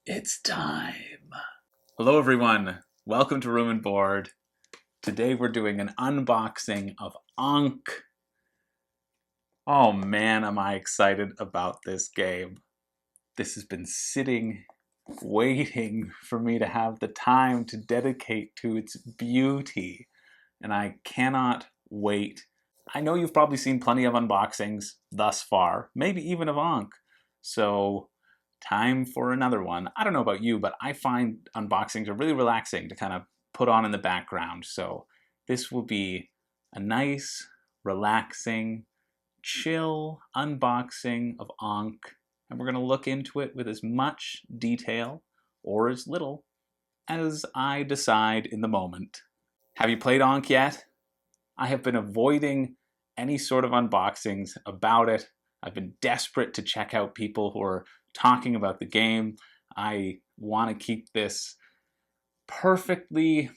It's time. Hello everyone, welcome to Room and Board. Today we're doing an unboxing of Ankh. Oh man, am I excited about this game. This has been sitting, waiting for me to have the time to dedicate to its beauty, and I cannot wait. I know you've probably seen plenty of unboxings thus far, maybe even of Ankh, so time for another one. I don't know about you, but I find unboxings are really relaxing to kind of put on in the background, so this will be a nice, relaxing, chill unboxing of Ankh, and we're going to look into it with as much detail or as little as I decide in the moment. Have you played Ankh yet? I have been avoiding any sort of unboxings about it. I've been desperate to check out people who are talking about the game. I want to keep this perfectly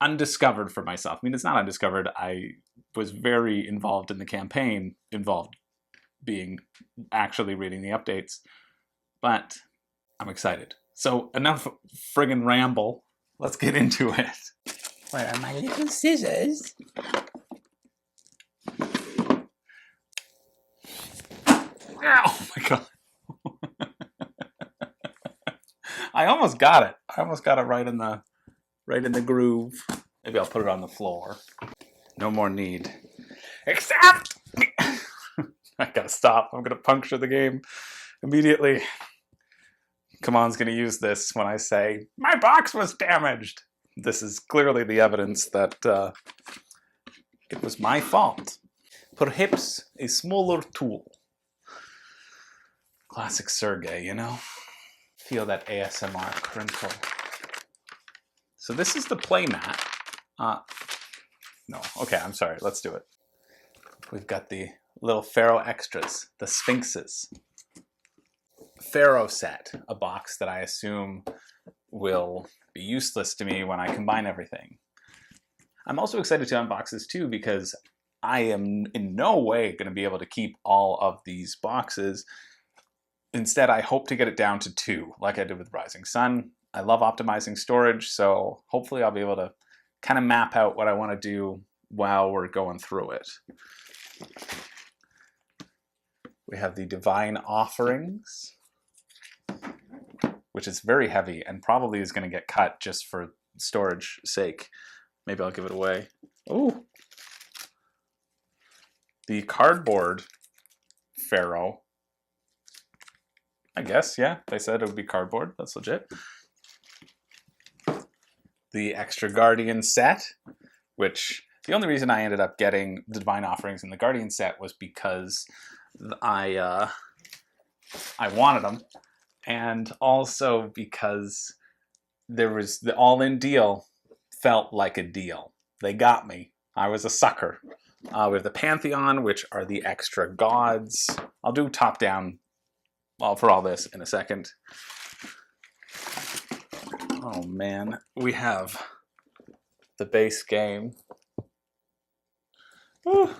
undiscovered for myself. I mean, it's not undiscovered. I was very involved in the campaign, being actually reading the updates, but I'm excited. So enough friggin' ramble. Let's get into it. Where are my little scissors? Oh my god. I almost got it. I almost got it right in the groove. Maybe I'll put it on the floor. No more need. Except I gotta stop. I'm gonna puncture the game immediately. Kamon's gonna use this when I say my box was damaged. This is clearly the evidence that it was my fault. Perhaps a smaller tool. Classic Sergey, you know? Feel that ASMR crinkle. So this is the Playmat. No, okay, I'm sorry, let's do it. We've got the little Pharaoh extras, the Sphinxes. Pharaoh set, a box that I assume will be useless to me when I combine everything. I'm also excited to unbox this too because I am in no way going to be able to keep all of these boxes. Instead, I hope to get it down to 2, like I did with Rising Sun. I love optimizing storage, so hopefully I'll be able to kind of map out what I want to do while we're going through it. We have the Divine Offerings, which is very heavy and probably is going to get cut just for storage sake. Maybe I'll give it away. Oh, the cardboard Pharaoh. I guess, yeah, they said it would be cardboard. That's legit. The Extra Guardian set, which the only reason I ended up getting the Divine Offerings in the Guardian set was because I wanted them, and also because there was the all-in deal felt like a deal. They got me. I was a sucker. We have the Pantheon, which are the extra gods. I'll do top-down for all this in a second. Oh man, we have the base game. Woo.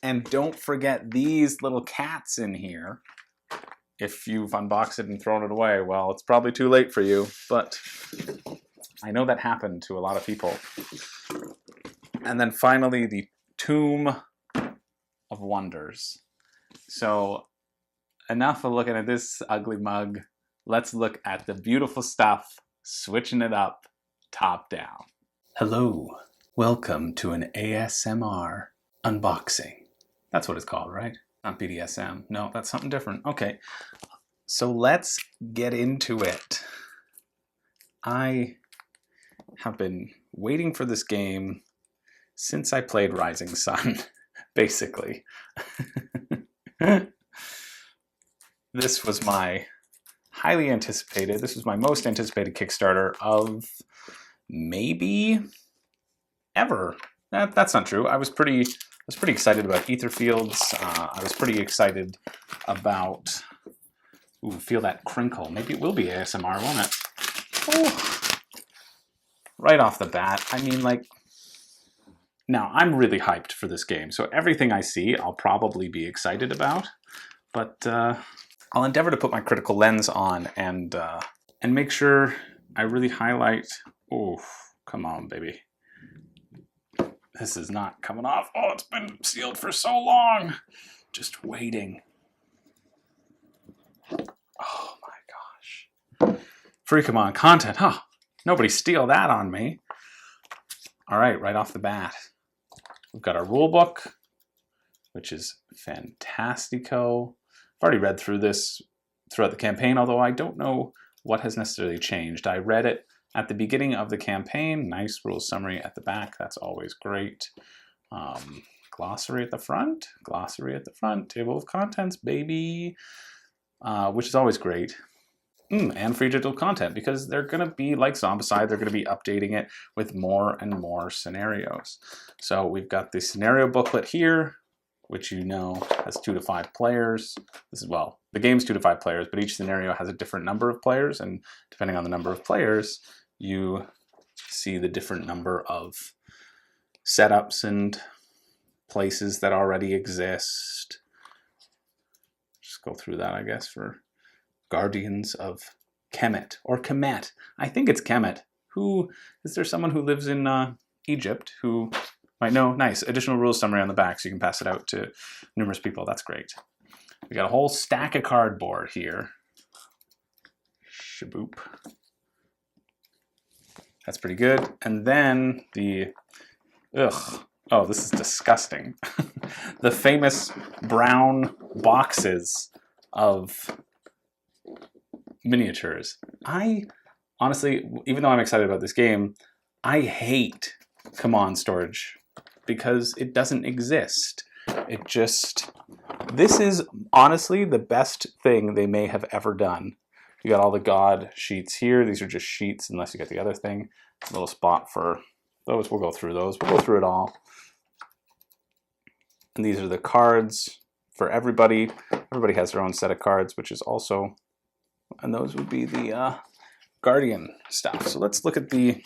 And don't forget these little cats in here. If you've unboxed it and thrown it away, well, it's probably too late for you, but I know that happened to a lot of people. And then finally, the Tomb of Wonders. So enough of looking at this ugly mug. Let's look at the beautiful stuff, switching it up, top down. Hello, welcome to an ASMR unboxing. That's what it's called, right? Not BDSM. No, that's something different. Okay, so let's get into it. I have been waiting for this game since I played Rising Sun, basically. This was my highly anticipated, this was my most anticipated Kickstarter of maybe ever. That's not true. I was pretty excited about Ether Fields. I was pretty excited about, ooh, feel that crinkle. Maybe it will be ASMR, won't it? Oh. right off the bat, I mean, like, now I'm really hyped for this game, so everything I see I'll probably be excited about, but I'll endeavor to put my critical lens on and make sure I really highlight. Oh, come on, baby. This is not coming off. Oh, it's been sealed for so long. Just waiting. Oh my gosh. Freakum on content, huh? Nobody steal that on me. All right off the bat, we've got our rule book, which is fantastico. I've already read through this throughout the campaign, although I don't know what has necessarily changed. I read it at the beginning of the campaign. Nice rules summary at the back. That's always great. Glossary at the front. Glossary at the front. Table of contents, baby. Which is always great. And free digital content, because they're going to be, like Zombicide, they're going to be updating it with more and more scenarios. So we've got the scenario booklet here, which you know has 2 to 5 players. This is, well, the game's 2 to 5 players, but each scenario has a different number of players, and depending on the number of players, you see the different number of setups and places that already exist. Just go through that, I guess, for Guardians of Kemet, or Kemet. I think it's Kemet. Who is there? Someone who lives in Egypt who might know? Nice. Additional rules summary on the back, so you can pass it out to numerous people. That's great. We got a whole stack of cardboard here. Shaboop. That's pretty good. And then the, oh, this is disgusting. The famous brown boxes of miniatures. I honestly, even though I'm excited about this game, I hate command storage because it doesn't exist. It just, this is honestly the best thing they may have ever done. You got all the god sheets here. These are just sheets unless you get the other thing. A little spot for those. We'll go through those. We'll go through it all. And these are the cards for everybody. Everybody has their own set of cards, which is also, and those would be the Guardian stuff. So let's look at the,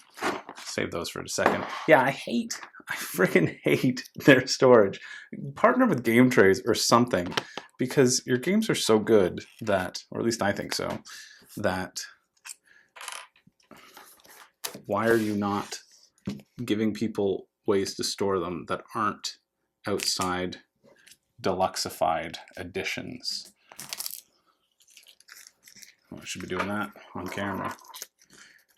save those for a second. Yeah, I freaking hate their storage. Partner with game trays or something, because your games are so good that, or at least I think so, that why are you not giving people ways to store them that aren't outside deluxeified editions? Oh, I should be doing that on camera.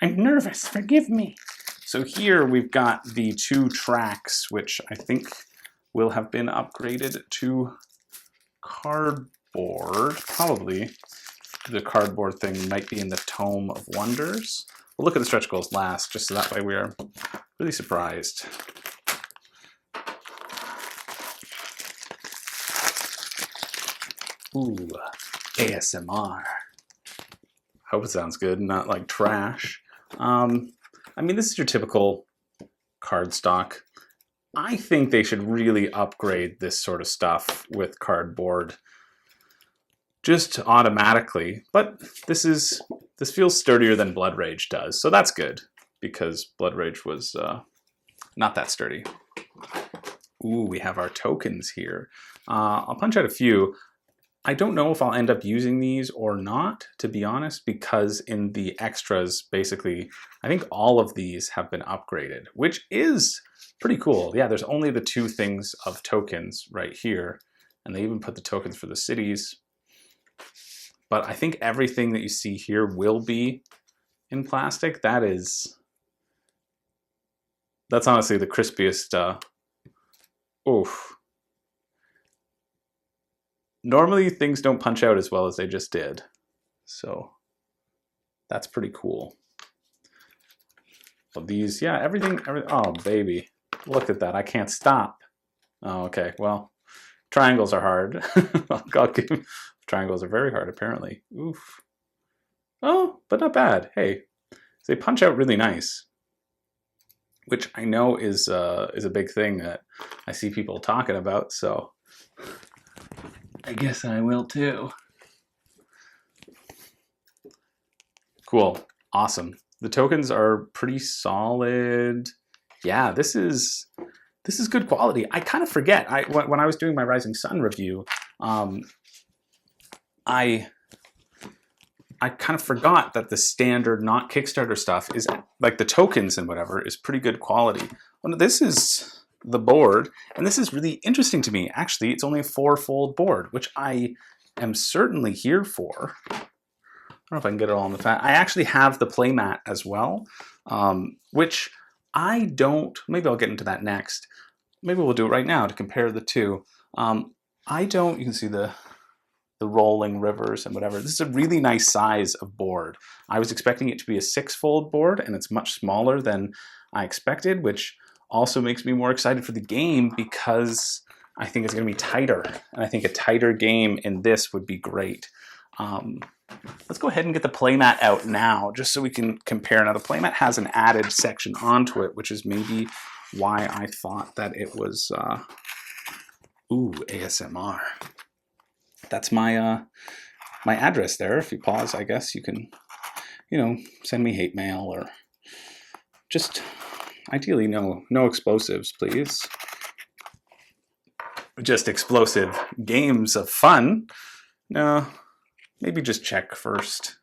I'm nervous, forgive me. So here we've got the 2 tracks, which I think will have been upgraded to cardboard. Probably the cardboard thing might be in the Tome of Wonders. We'll look at the stretch goals last, just so that way we are really surprised. Ooh, ASMR. Hope it sounds good, not like trash. I mean, this is your typical card stock. I think they should really upgrade this sort of stuff with cardboard just automatically. But this feels sturdier than Blood Rage does, so that's good, because Blood Rage was not that sturdy. Ooh, we have our tokens here. I'll punch out a few. I don't know if I'll end up using these or not, to be honest, because in the extras, basically, I think all of these have been upgraded, which is pretty cool. Yeah, there's only the 2 things of tokens right here, and they even put the tokens for the cities. But I think everything that you see here will be in plastic. That's honestly the crispiest. Oof. Normally things don't punch out as well as they just did. So that's pretty cool. But these, yeah, everything, oh baby, look at that, I can't stop. Oh, okay, well, triangles are hard. Triangles are very hard, apparently. Oof. Oh, but not bad. Hey, they punch out really nice, which I know is a big thing that I see people talking about, so I guess I will too. Cool. Awesome. The tokens are pretty solid. Yeah, this is good quality. I kind of forget. When I was doing my Rising Sun review, I kind of forgot that the standard, not Kickstarter stuff, is like the tokens and whatever is pretty good quality. Well, this is the board, and this is really interesting to me. Actually, it's only a 4-fold board, which I am certainly here for. I don't know if I can get it all in the fat. I actually have the playmat as well, which I don't. Maybe I'll get into that next. Maybe we'll do it right now to compare the two. I don't. You can see the rolling rivers and whatever. This is a really nice size of board. I was expecting it to be a 6-fold board, and it's much smaller than I expected, which also makes me more excited for the game because I think it's going to be tighter, and I think a tighter game in this would be great. Let's go ahead and get the playmat out now, just so we can compare. Now, the playmat has an added section onto it, which is maybe why I thought that it was, ooh, ASMR. That's my my address there. If you pause, I guess you can, send me hate mail, or just ideally no explosives, please. Just explosive games of fun. No, maybe just check first.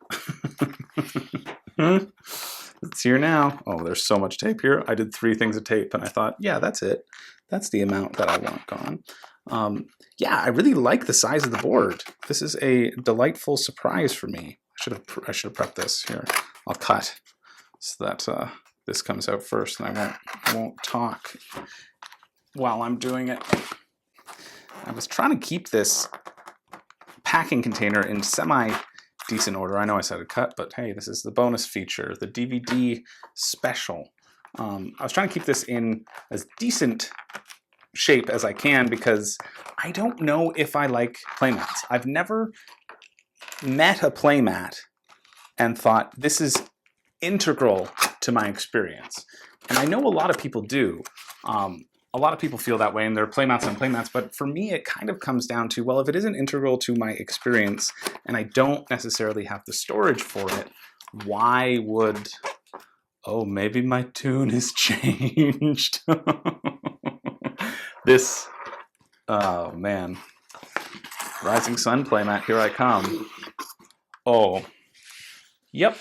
It's here now. Oh, there's so much tape here. I did 3 things of tape, and I thought, yeah, that's it. That's the amount that I want gone. Yeah, I really like the size of the board. This is a delightful surprise for me. I should have prepped this here. I'll cut so that this comes out first, and I won't talk while I'm doing it. I was trying to keep this packing container in semi-decent order. I know I said a cut, but hey, this is the bonus feature, the DVD special. I was trying to keep this in as decent shape as I can because I don't know if I like playmats. I've never met a playmat and thought this is integral to my experience. And I know a lot of people do. A lot of people feel that way, and there are playmats and playmats, but for me it kind of comes down to, well, if it isn't integral to my experience and I don't necessarily have the storage for it, why would... Oh, maybe my tune has changed. This, oh man, Rising Sun playmat, here I come. Oh, yep.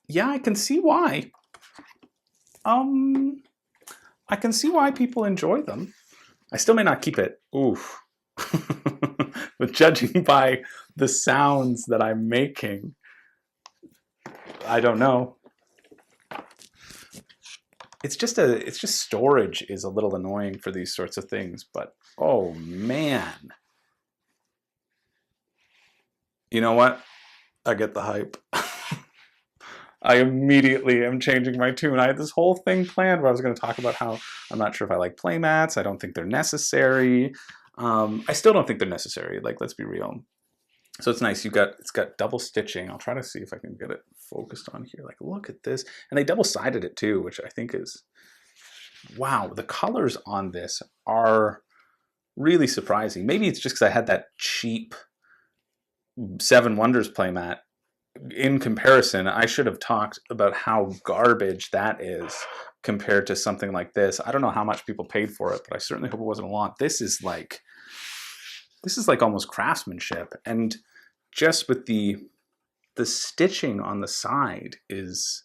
Yeah, I can see why. I can see why people enjoy them. I still may not keep it. Oof. But judging by the sounds that I'm making, I don't know. It's just storage is a little annoying for these sorts of things, but oh man. You know what? I get the hype. I immediately am changing my tune. I had this whole thing planned where I was going to talk about how I'm not sure if I like playmats. I don't think they're necessary. I still don't think they're necessary. Like, let's be real. So it's nice. It's got double stitching. I'll try to see if I can get it focused on here. Like, look at this. And they double-sided it too, which I think is, wow, the colors on this are really surprising. Maybe it's just because I had that cheap Seven Wonders playmat. In comparison, I should have talked about how garbage that is compared to something like this. I don't know how much people paid for it, but I certainly hope it wasn't a lot. This is like almost craftsmanship, and just with the stitching on the side is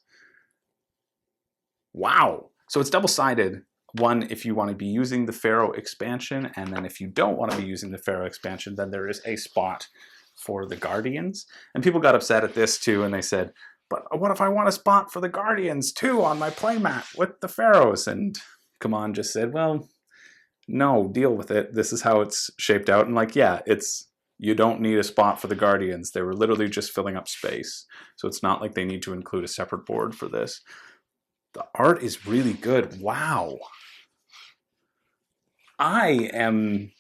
wow. So it's double-sided. One, if you want to be using the Pharaoh Expansion, and then if you don't want to be using the Pharaoh Expansion, then there is a spot for the Guardians. And people got upset at this too, and they said, but what if I want a spot for the Guardians too on my playmat with the Pharaohs? And Kaman just said, well, no, deal with it. This is how it's shaped out. And like, yeah, you don't need a spot for the Guardians. They were literally just filling up space. So it's not like they need to include a separate board for this. The art is really good. Wow. I am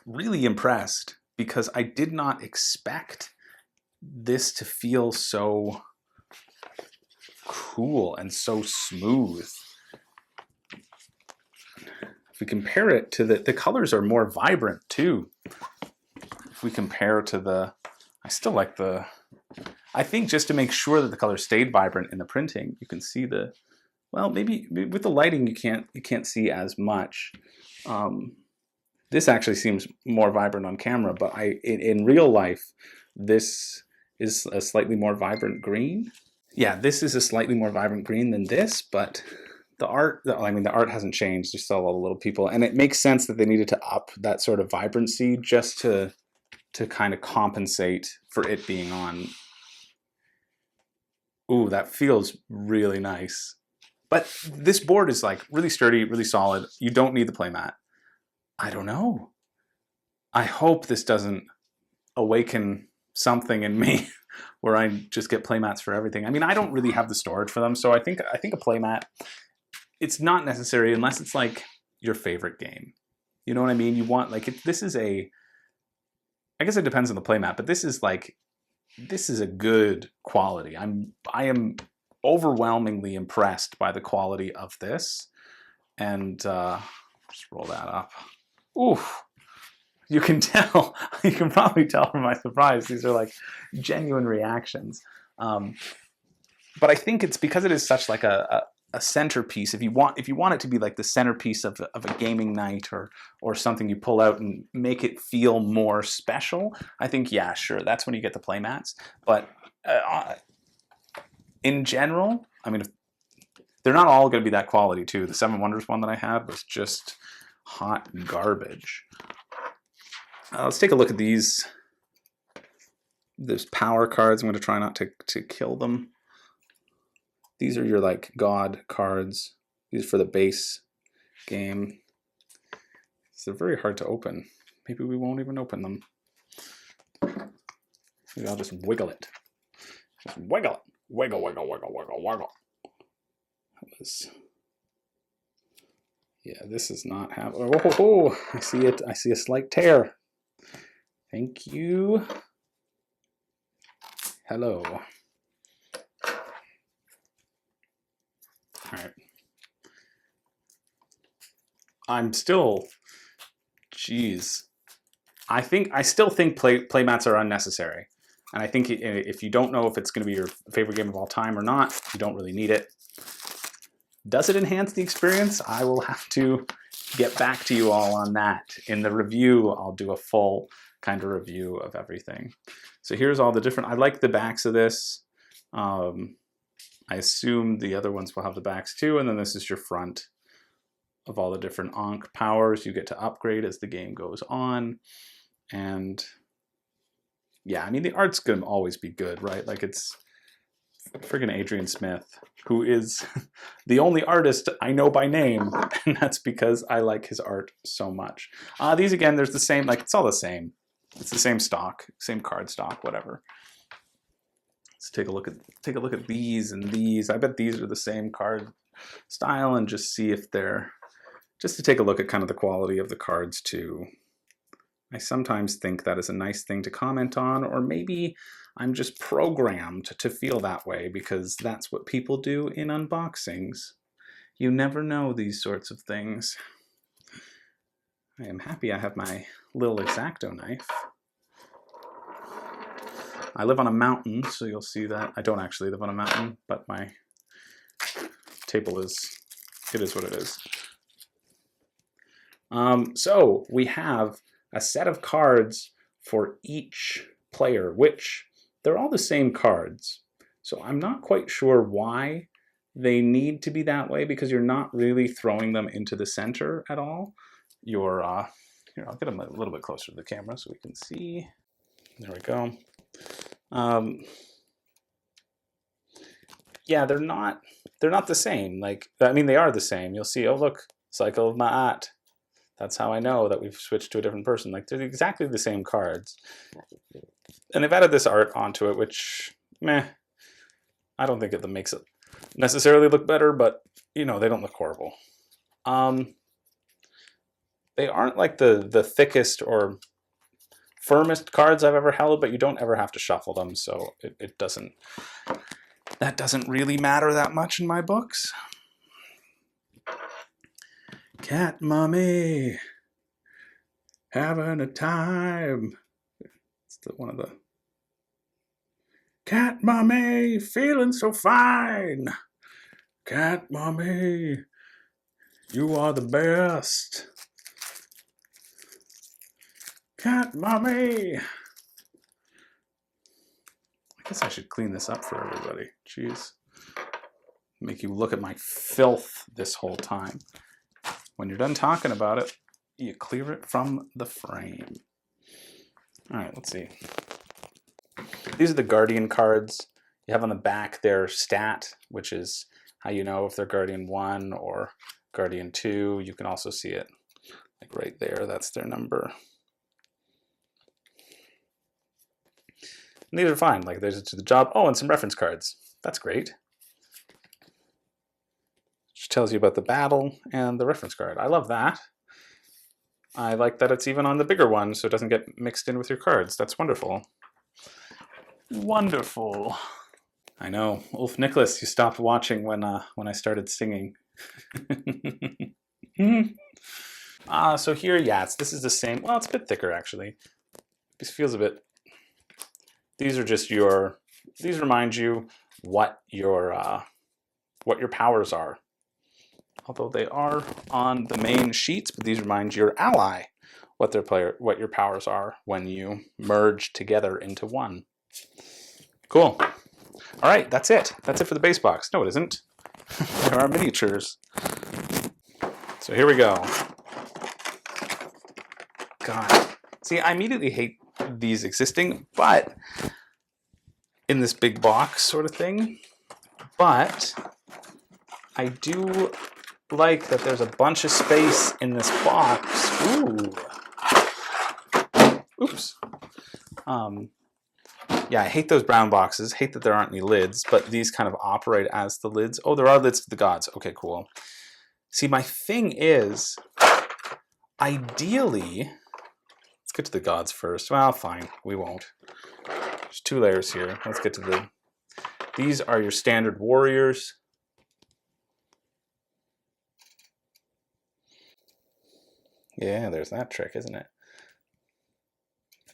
really impressed because I did not expect this to feel so cool and so smooth. If we compare it to the colors are more vibrant too. If we compare to I still like the I think just to make sure that the color stayed vibrant in the printing, you can see the, well, maybe with the lighting you can't see as much. This actually seems more vibrant on camera, but in real life, this is a slightly more vibrant green. Yeah, this is a slightly more vibrant green than this, but the art, I mean, the art hasn't changed. There's still all the little people, and it makes sense that they needed to up that sort of vibrancy just to kind of compensate for it being on. Ooh, that feels really nice. But this board is like really sturdy, really solid. You don't need the playmat. I don't know. I hope this doesn't awaken something in me where I just get playmats for everything. I mean, I don't really have the storage for them, so I think a playmat, it's not necessary unless it's like your favorite game. You know what I mean? You want, like, this is a, I guess it depends on the playmat, but this is a good quality. I am overwhelmingly impressed by the quality of this. And just roll that up. Ooh, you can tell, you can probably tell from my surprise, these are like genuine reactions. But I think it's because it is such like a centerpiece. If you want it to be like the centerpiece of a gaming night or something you pull out and make it feel more special, I think, yeah, sure, that's when you get the playmats. But in general, I mean, they're not all going to be that quality too. The Seven Wonders one that I had was just hot garbage. Let's take a look at these. There's power cards. I'm going to try not to kill them. These are your like god cards. These are for the base game. So they're very hard to open. Maybe we won't even open them. Maybe I'll just wiggle it. Just wiggle it. Wiggle, wiggle, wiggle, wiggle, wiggle. That was... Yeah, this is not have. Oh, I see it. I see a slight tear. Thank you. Hello. All right. I'm still, geez. I still think playmats are unnecessary. And I think if you don't know if it's going to be your favorite game of all time or not, you don't really need it. Does it enhance the experience? I will have to get back to you all on that. In the review, I'll do a full kind of review of everything. So here's all the different, I like the backs of this. I assume the other ones will have the backs too, and then this is your front of all the different Ankh powers you get to upgrade as the game goes on. And yeah, I mean, the art's gonna always be good, right? Like, it's friggin' Adrian Smith, who is the only artist I know by name, and that's because I like his art so much. These, again, there's the same, like, it's all the same. It's the same stock, same card stock, whatever. Let's take a look at these and these. I bet these are the same card style, and just see if they're, just to take a look at kind of the quality of the cards too. I sometimes think that is a nice thing to comment on, or maybe I'm just programmed to feel that way because that's what people do in unboxings. You never know these sorts of things. I am happy I have my little X-Acto knife. I live on a mountain, so you'll see that. I don't actually live on a mountain, but my table is what it is. So we have a set of cards for each player, which they're all the same cards. So I'm not quite sure why they need to be that way, because you're not really throwing them into the center at all. You're, here, I'll get them a little bit closer to the camera so we can see. There we go. Yeah, they're not the same. Like, I mean, they are the same. You'll see, oh look, Cycle of Ma'at. That's how I know that we've switched to a different person. Like, they're exactly the same cards. And they've added this art onto it, which, meh, I don't think it makes it necessarily look better, but, you know, they don't look horrible. They aren't like the thickest or firmest cards I've ever held, but you don't ever have to shuffle them, so that doesn't really matter that much in my books. Cat mommy, having a time. It's one of the Cat Mommy, feeling so fine. Cat Mommy, you are the best. Cat Mommy. I guess I should clean this up for everybody. Jeez. Make you look at my filth this whole time. When you're done talking about it, you clear it from the frame. All right, let's see. These are the Guardian cards. You have on the back their stat, which is how you know if they're Guardian 1 or Guardian 2. You can also see it like right there. That's their number. And these are fine. Like there's to the job. Oh, and some reference cards. That's great. Which tells you about the battle and the reference card. I love that. I like that it's even on the bigger one so it doesn't get mixed in with your cards. That's wonderful. Wonderful. I know. Ulf Nicholas, you stopped watching when I started singing. So here, yeah, this is the same. Well, it's a bit thicker actually. This feels a bit. These are just your. These remind you what your powers are. Although they are on the main sheets, but these remind your ally what your powers are when you merge together into one. Cool. All right, that's it. That's it for the base box. No, it isn't. There are miniatures. So here we go. God. See, I immediately hate these existing, but in this big box sort of thing. But I do like that there's a bunch of space in this box. Ooh. Oops. Yeah, I hate those brown boxes. Hate that there aren't any lids, but these kind of operate as the lids. Oh, there are lids to the gods. Okay, cool. See, my thing is, ideally, let's get to the gods first. Well, fine, we won't. There's 2 layers here. Let's get to these are your standard warriors. Yeah, there's that trick, isn't it?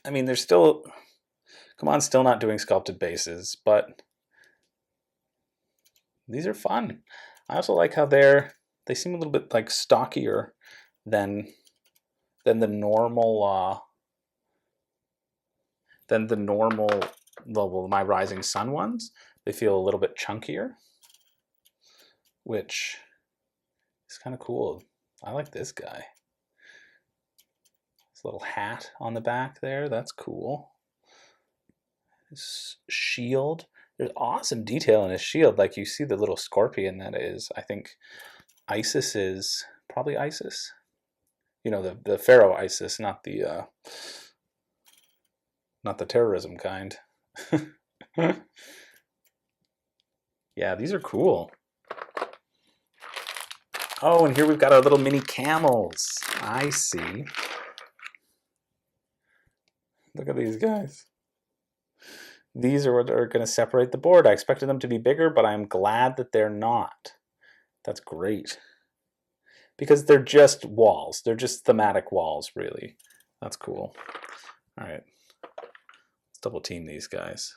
I mean, there's still, come on, still not doing sculpted bases, but these are fun. I also like how they seem a little bit like stockier than the normal my Rising Sun ones. They feel a little bit chunkier, which is kind of cool. I like this guy. This little hat on the back there, that's cool. His shield, there's awesome detail in his shield. Like you see the little scorpion that is, I think Isis is probably Isis. You know, the Pharaoh Isis, not the terrorism kind. Yeah, these are cool. Oh, and here we've got our little mini camels. I see. Look at these guys. These are what are going to separate the board. I expected them to be bigger, but I'm glad that they're not. That's great. Because they're just walls. They're just thematic walls, really. That's cool. All right. Let's double team these guys.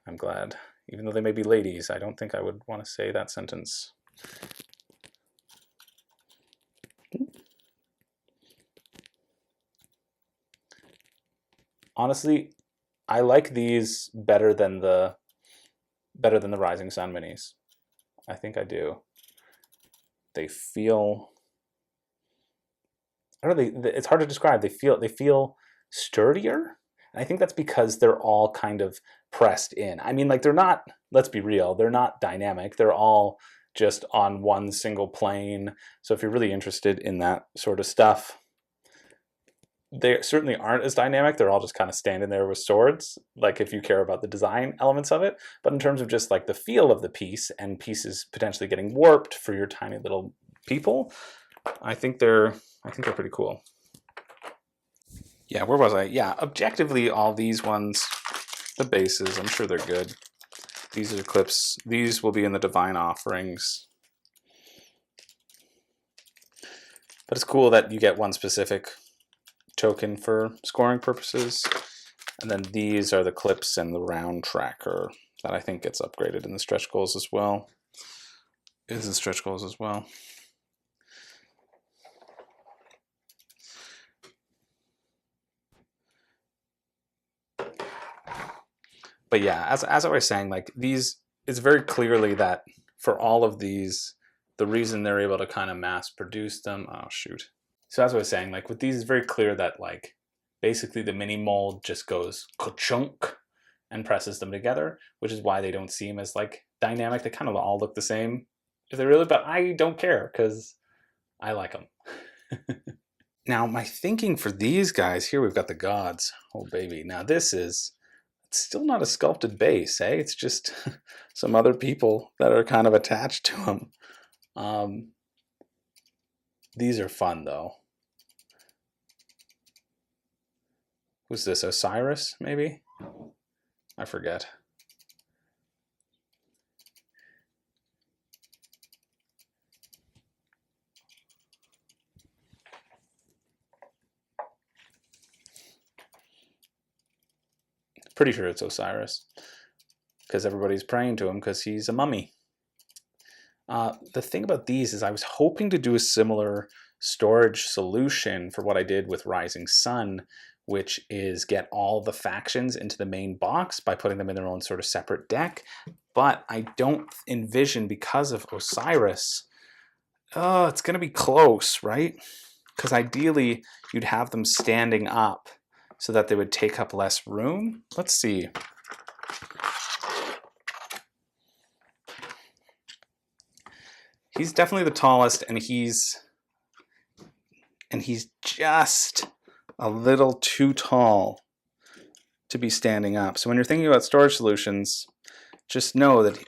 I'm glad. Even though they may be ladies, I don't think I would want to say that sentence. Honestly, I like these better than the Rising Sun minis. I think I do. They feel, I don't know, it's hard to describe. They feel sturdier. And I think that's because they're all kind of pressed in. I mean, like they're not, let's be real, they're not dynamic. They're all just on one single plane. So if you're really interested in that sort of stuff, they certainly aren't as dynamic. They're all just kind of standing there with swords, like if you care about the design elements of it. But in terms of just like the feel of the piece and pieces potentially getting warped for your tiny little people, I think they're pretty cool. Yeah, where was I? Yeah, objectively, all these ones, the bases, I'm sure they're good. These are clips. These will be in the Divine Offerings. But it's cool that you get one specific token for scoring purposes. And then these are the clips and the round tracker that I think gets upgraded in the stretch goals as well. Is in stretch goals as well. But yeah, as I was saying, like these, it's very clearly that for all of these, the reason they're able to kind of mass produce them, oh shoot. So as I was saying, like with these, it's very clear that like basically the mini mold just goes ka-chunk and presses them together, which is why they don't seem as like dynamic. They kind of all look the same if they really, but I don't care because I like them. Now my thinking for these guys here, we've got the gods. Oh baby, now this is, it's still not a sculpted base, eh? It's just some other people that are kind of attached to them. These are fun though. Who's this, Osiris maybe? I forget. Pretty sure it's Osiris because everybody's praying to him because he's a mummy. The thing about these is I was hoping to do a similar storage solution for what I did with Rising Sun, which is get all the factions into the main box by putting them in their own sort of separate deck. But I don't envision, because of Osiris, it's going to be close, right? Because ideally you'd have them standing up so that they would take up less room. Let's see. He's definitely the tallest, and he's just a little too tall to be standing up. So when you're thinking about storage solutions, just know that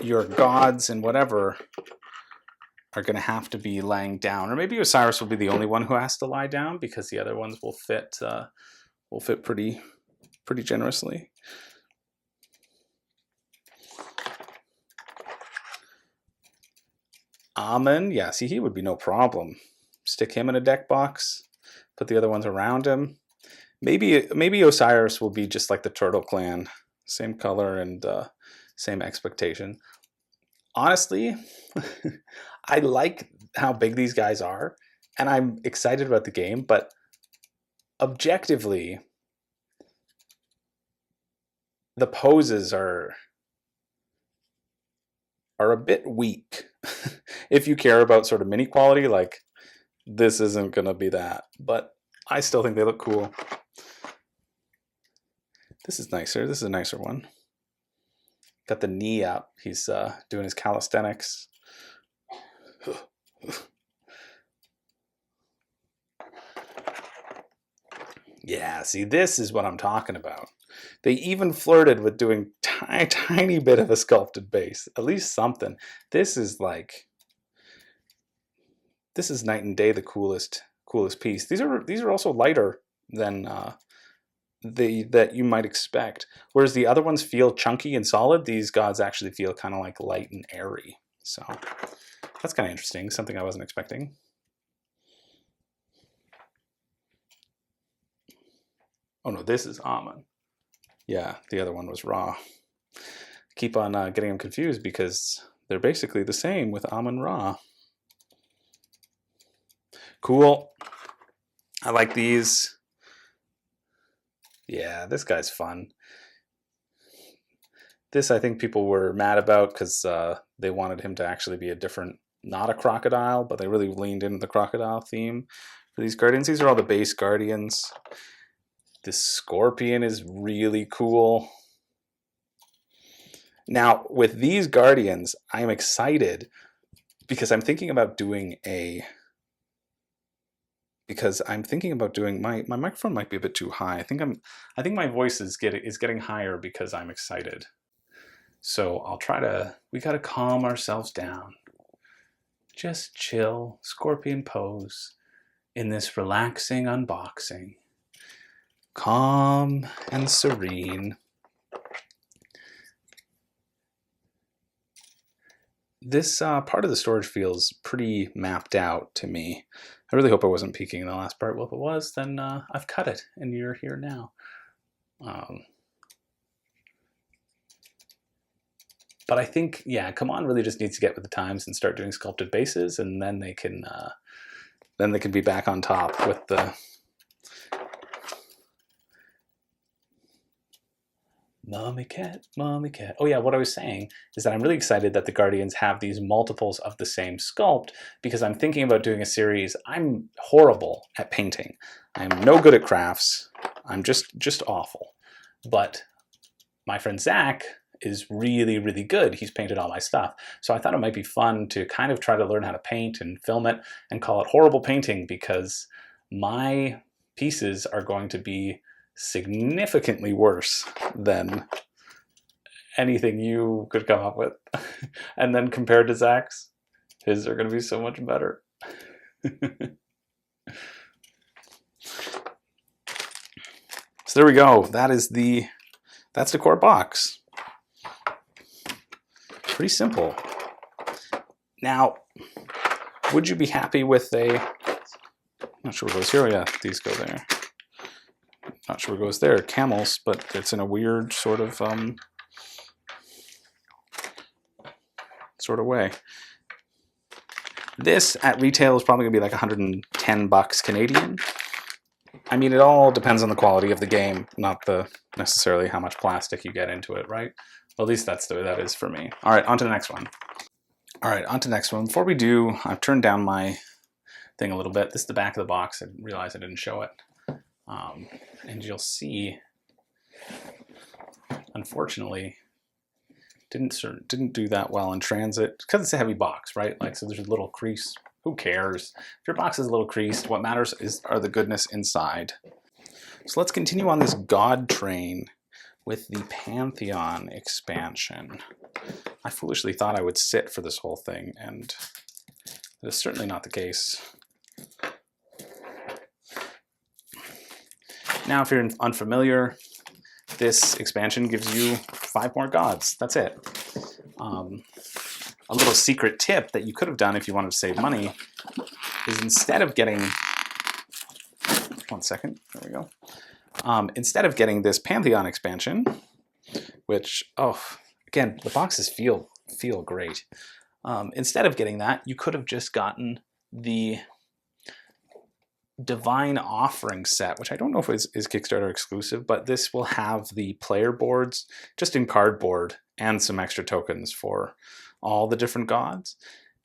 your gods and whatever are going to have to be laying down. Or maybe Osiris will be the only one who has to lie down because the other ones will fit pretty generously. Amun, yeah, see, he would be no problem. Stick him in a deck box, put the other ones around him. Maybe Osiris will be just like the Turtle Clan, same color and same expectation. Honestly, I like how big these guys are, and I'm excited about the game, but objectively, the poses are a bit weak. If you care about sort of mini quality, like this isn't gonna be that, but I still think they look cool. This is nicer. This is a nicer one. Got the knee up. He's doing his calisthenics. Yeah, see, this is what I'm talking about. They even flirted with doing tiny bit of a sculpted base, at least something. This is like, this is night and day the coolest piece. These are also lighter than that you might expect. Whereas the other ones feel chunky and solid, these gods actually feel kind of like light and airy. So that's kind of interesting, something I wasn't expecting. Oh no, this is Amun. Yeah, the other one was Ra. Keep on getting them confused because they're basically the same with Amun Ra. Cool. I like these. Yeah, this guy's fun. This I think people were mad about because they wanted him to actually be a different, not a crocodile, but they really leaned into the crocodile theme for these guardians. These are all the base guardians. This scorpion is really cool. Now, with these guardians, I'm excited because I'm thinking about doing my microphone might be a bit too high. I think my voice is getting higher because I'm excited. So we gotta calm ourselves down. Just chill, scorpion pose in this relaxing unboxing. Calm and serene. this part of the storage feels pretty mapped out to me. I really hope I wasn't peeking in the last part. Well, if it was, then I've cut it, and you're here now. But I think, yeah, COM'd really just needs to get with the times and start doing sculpted bases, and then they can be back on top with the Mommy cat, mommy cat. Oh yeah, what I was saying is that I'm really excited that the Guardians have these multiples of the same sculpt, because I'm thinking about doing a series. I'm horrible at painting. I'm no good at crafts. I'm just awful. But my friend Zach is really, really good. He's painted all my stuff. So I thought it might be fun to kind of try to learn how to paint and film it and call it horrible painting, because my pieces are going to be significantly worse than anything you could come up with. And then compared to Zach's, his are going to be so much better. So there we go. That's the core box. Pretty simple. Now, would you be happy with a, I'm not sure what goes here. Oh yeah, these go there. Not sure what goes there. Camels, but it's in a weird sort of way. This at retail is probably gonna be like 110 bucks Canadian. I mean, it all depends on the quality of the game, not necessarily how much plastic you get into it, right? Well, at least that's the way that is for me. All right, on to the next one. All right, on to the next one. Before we do, I've turned down my thing a little bit. This is the back of the box. I realized I didn't show it. And you'll see, unfortunately, didn't do that well in transit, because it's a heavy box, right? Like, so there's a little crease. Who cares? If your box is a little creased, what matters are the goodness inside. So let's continue on this God train with the Pantheon expansion. I foolishly thought I would sit for this whole thing, and that is certainly not the case. Now, if you're unfamiliar, this expansion gives you 5 more gods. That's it. A little secret tip that you could have done if you wanted to save money is, instead of getting, one second, there we go. Instead of getting this Pantheon expansion, which, oh, again, the boxes feel great. Instead of getting that, you could have just gotten the Divine Offering set, which I don't know if is Kickstarter exclusive, but this will have the player boards just in cardboard and some extra tokens for all the different gods.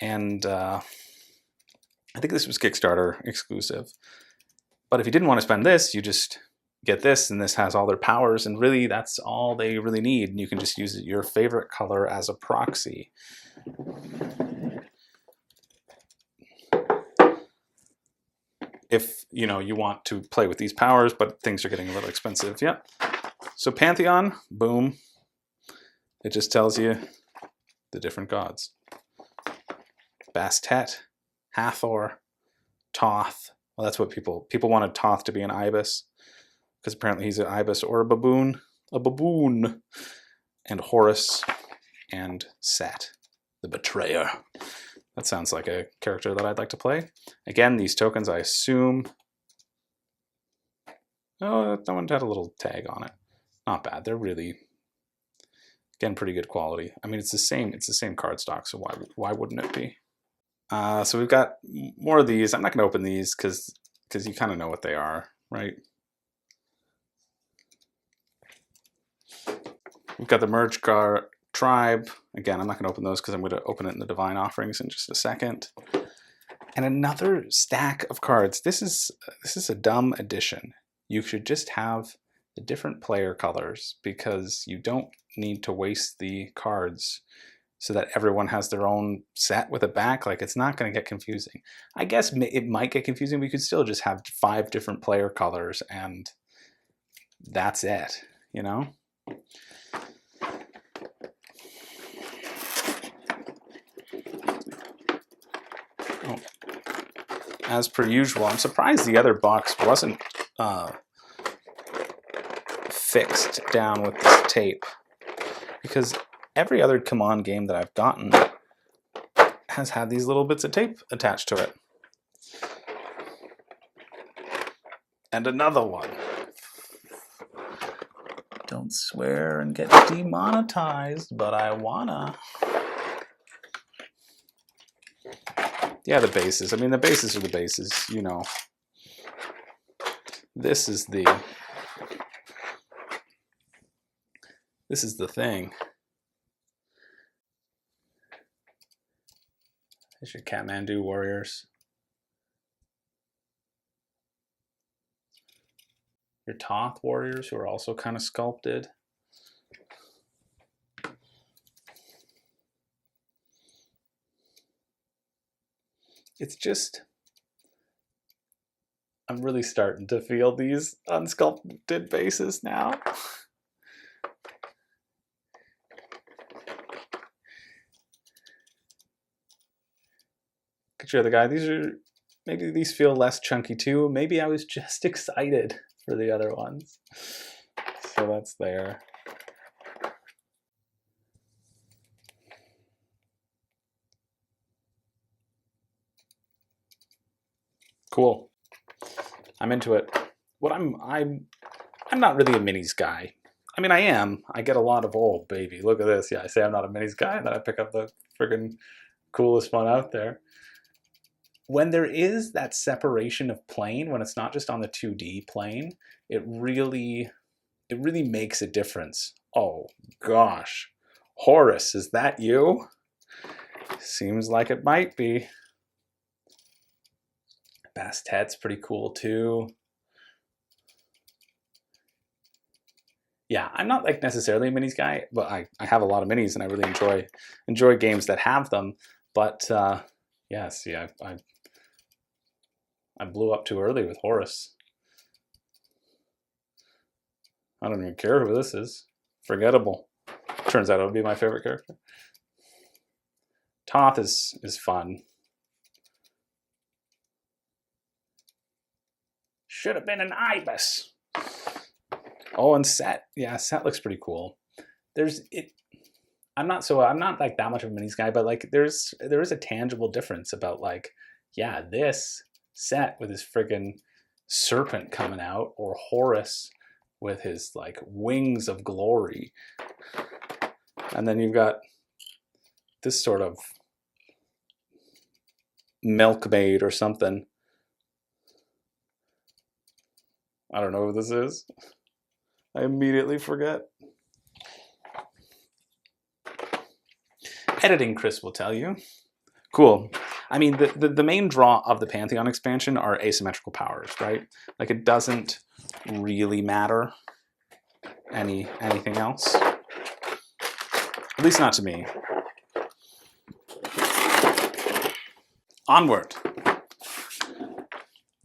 And I think this was Kickstarter exclusive. But if you didn't want to spend this, you just get this, and this has all their powers, and really that's all they really need. And you can just use your favorite color as a proxy. If you want to play with these powers, but things are getting a little expensive. Yep. So Pantheon, boom. It just tells you the different gods. Bastet, Hathor, Thoth. Well, that's what people wanted Thoth to be an ibis, because apparently he's an ibis or a baboon. A baboon. And Horus and Set, the betrayer. That sounds like a character that I'd like to play. Again, these tokens, I assume... Oh, that one had a little tag on it. Not bad. They're really, again, pretty good quality. I mean, it's the same cardstock, so why wouldn't it be? So we've got more of these. I'm not going to open these because you kind of know what they are, right? We've got the Merge Card Tribe. Again, I'm not going to open those because I'm going to open it in the Divine Offerings in just a second. And another stack of cards. This is a dumb addition. You should just have the different player colors, because you don't need to waste the cards so that everyone has their own set with a back. Like, it's not going to get confusing. I guess it might get confusing, but you could still just have 5 different player colors and that's it, you know? As per usual, I'm surprised the other box wasn't fixed down with this tape, because every other COM'd game that I've gotten has had these little bits of tape attached to it. And another one. Don't swear and get demonetized, but I wanna. Yeah, the bases. I mean, the bases are the bases, you know. This is the thing. There's your Kathmandu warriors. Your Toth warriors, who are also kind of sculpted. It's just, I'm really starting to feel these unsculpted bases now. Look at your other guy. These are, maybe these feel less chunky too. Maybe I was just excited for the other ones. So that's there. Cool. I'm into it. What I'm not really a minis guy. I mean, I am. I get a lot of, oh baby, look at this. Yeah, I say I'm not a minis guy, and then I pick up the friggin' coolest one out there. When there is that separation of plane, when it's not just on the 2D plane, it really makes a difference. Oh gosh. Horus, is that you? Seems like it might be. Bastet's pretty cool too. Yeah, I'm not like necessarily a minis guy, but I have a lot of minis and I really enjoy games that have them. But yeah, see, I blew up too early with Horus. I don't even care who this is. Forgettable. Turns out it would be my favorite character. Toth is fun. Should have been an ibis. Oh, and Set. Yeah, Set looks pretty cool. I'm not like that much of a minis guy, but like there is a tangible difference about like, yeah, this Set with his friggin' serpent coming out, or Horus with his like wings of glory. And then you've got this sort of milkmaid or something. I don't know who this is. I immediately forget. Editing, Chris will tell you. Cool. I mean, the main draw of the Pantheon expansion are asymmetrical powers, right? Like, it doesn't really matter anything else. At least not to me. Onward.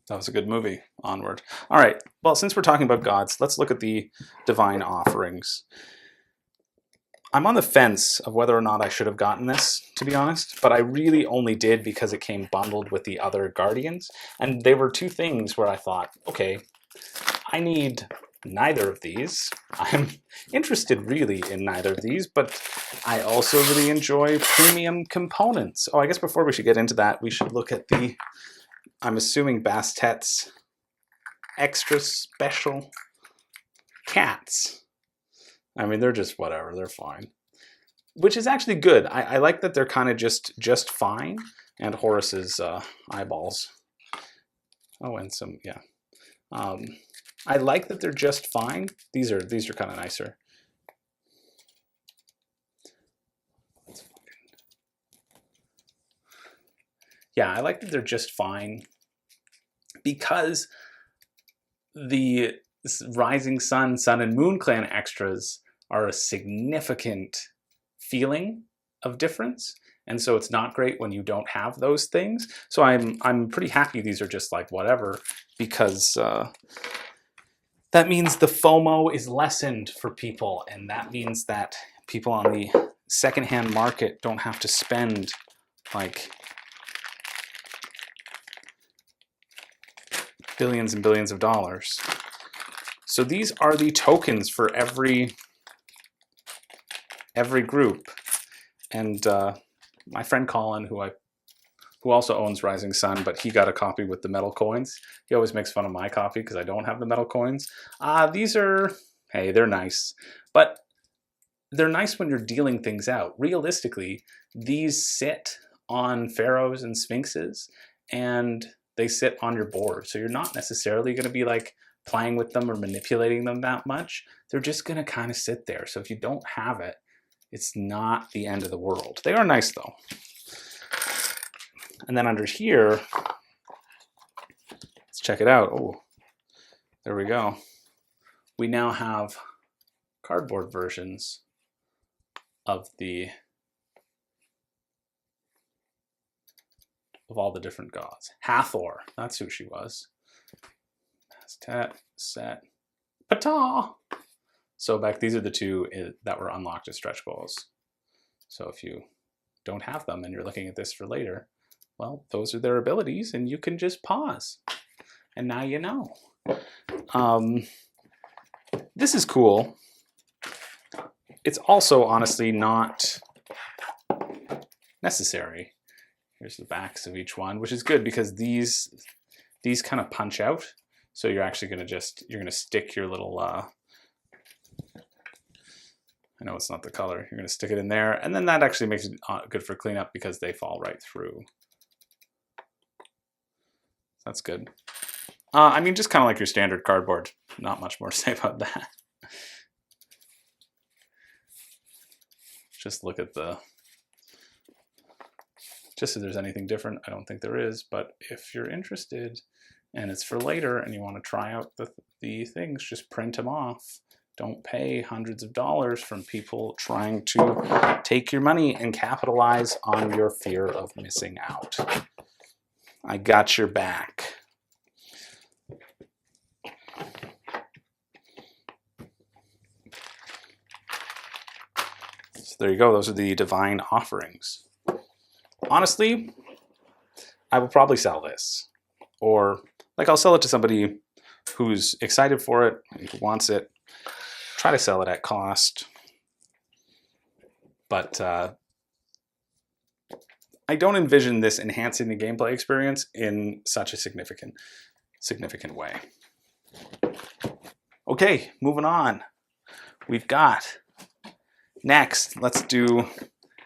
That was a good movie, Onward. All right, well, since we're talking about gods, let's look at the divine offerings. I'm on the fence of whether or not I should have gotten this, to be honest, but I really only did because it came bundled with the other Guardians, and they were two things where I thought, okay, I need neither of these. I'm interested really in neither of these, but I also really enjoy premium components. Oh, I guess before we should get into that, we should look at the, I'm assuming, Bastet's extra special cats. I mean, they're just whatever, they're fine. Which is actually good. I like that they're kind of just fine. And Horus's eyeballs. Oh, and some, yeah. I like that they're just fine. These are kind of nicer. Yeah, I like that they're just fine because the Rising Sun, Sun and Moon Clan extras are a significant feeling of difference. And so it's not great when you don't have those things. So I'm pretty happy these are just like whatever, because that means the FOMO is lessened for people. And that means that people on the secondhand market don't have to spend like billions and billions of dollars. So these are the tokens for every group. And my friend Colin, who I who also owns Rising Sun, but he got a copy with the metal coins. He always makes fun of my copy because I don't have the metal coins. These are, hey, they're nice, but they're nice when you're dealing things out. Realistically, these sit on pharaohs and sphinxes, and they sit on your board. So you're not necessarily going to be like playing with them or manipulating them that much. They're just going to kind of sit there. So if you don't have it, it's not the end of the world. They are nice though. And then under here, let's check it out. Oh, there we go. We now have cardboard versions of all the different gods. Hathor, that's who she was. Tet, Set, Ptah. So back, these are the two that were unlocked as stretch goals. So if you don't have them and you're looking at this for later, well, those are their abilities, and you can just pause. And now you know. This is cool. It's also honestly not necessary. Here's the backs of each one, which is good because these kind of punch out. So you're actually going to you're going to stick your little, I know it's not the color, you're going to stick it in there. And then that actually makes it good for cleanup because they fall right through. That's good. I mean, just kind of like your standard cardboard. Not much more to say about that. Just look at just if there's anything different. I don't think there is, but if you're interested and it's for later and you want to try out the things, just print them off. Don't pay hundreds of dollars from people trying to take your money and capitalize on your fear of missing out. I got your back. So there you go. Those are the divine offerings. Honestly, I will probably sell this. Or, like, I'll sell it to somebody who's excited for it, who wants it. Try to sell it at cost. But I don't envision this enhancing the gameplay experience in such a significant way. Okay, moving on. We've got next, let's do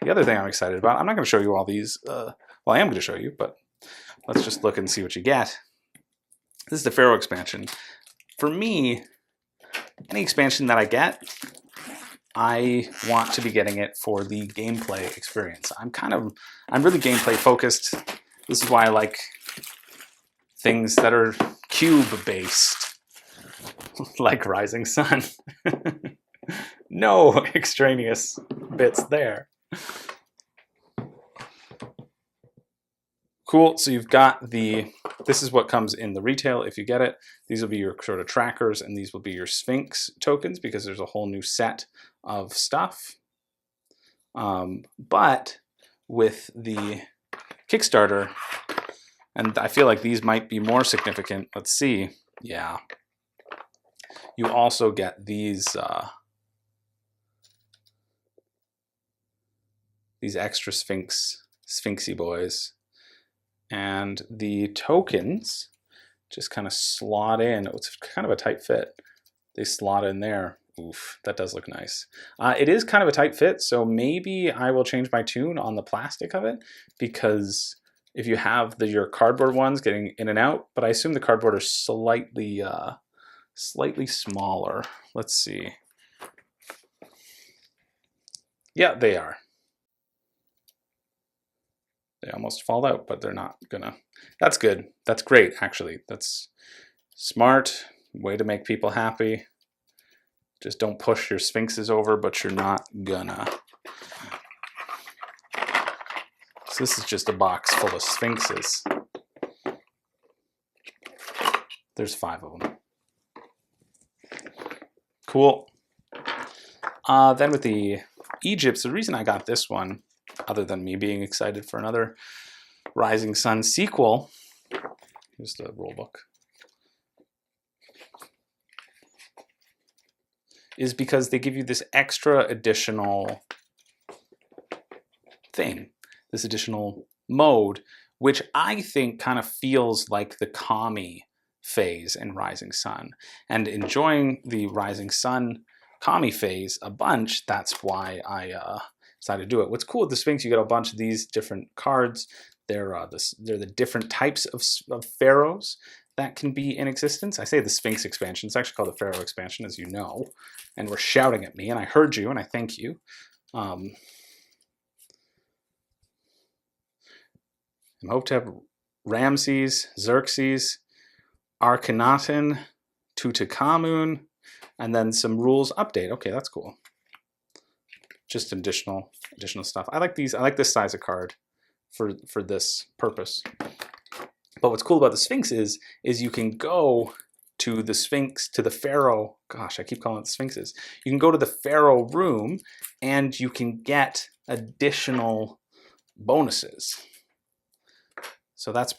the other thing I'm excited about. I'm not going to show you all these. Well, I am going to show you, but let's just look and see what you get. This is the Pharaoh expansion. For me, any expansion that I get, I want to be getting it for the gameplay experience. I'm really gameplay focused. This is why I like things that are cube based, like Rising Sun. No extraneous bits there. Cool, so you've got this is what comes in the retail if you get it. These will be your sort of trackers, and these will be your Sphinx tokens because there's a whole new set of stuff. But with the Kickstarter, and I feel like these might be more significant. Let's see. Yeah. You also get these extra Sphinxy boys. And the tokens just kind of slot in. It's kind of a tight fit. They slot in there. Oof, that does look nice. It is kind of a tight fit, so maybe I will change my tune on the plastic of it, because if you have your cardboard ones getting in and out, but I assume the cardboard are slightly smaller. Let's see. Yeah, they are. They almost fall out, but they're not gonna. That's good. That's great, actually. That's smart. Way to make people happy. Just don't push your sphinxes over, but you're not gonna. So this is just a box full of sphinxes. There's 5 of them. Cool. Then with the Egypts, the reason I got this one, other than me being excited for another Rising Sun sequel, here's the rulebook, is because they give you this extra additional thing, this additional mode, which I think kind of feels like the Kami phase in Rising Sun. And enjoying the Rising Sun Kami phase a bunch, that's why I decided to do it. What's cool with the Sphinx, you get a bunch of these different cards. They're the different types of pharaohs that can be in existence. I say the Sphinx expansion. It's actually called the Pharaoh Expansion, as you know. And we're shouting at me, and I heard you, and I thank you. I hope to have Ramses, Xerxes, Akhenaten, Tutankhamun, and then some rules update. Okay, that's cool. Just additional stuff. I like these. I like this size of card for this purpose. But what's cool about the Sphinx is you can go to the Sphinx, to the Pharaoh. Gosh, I keep calling it the Sphinxes. You can go to the Pharaoh room and you can get additional bonuses. So that's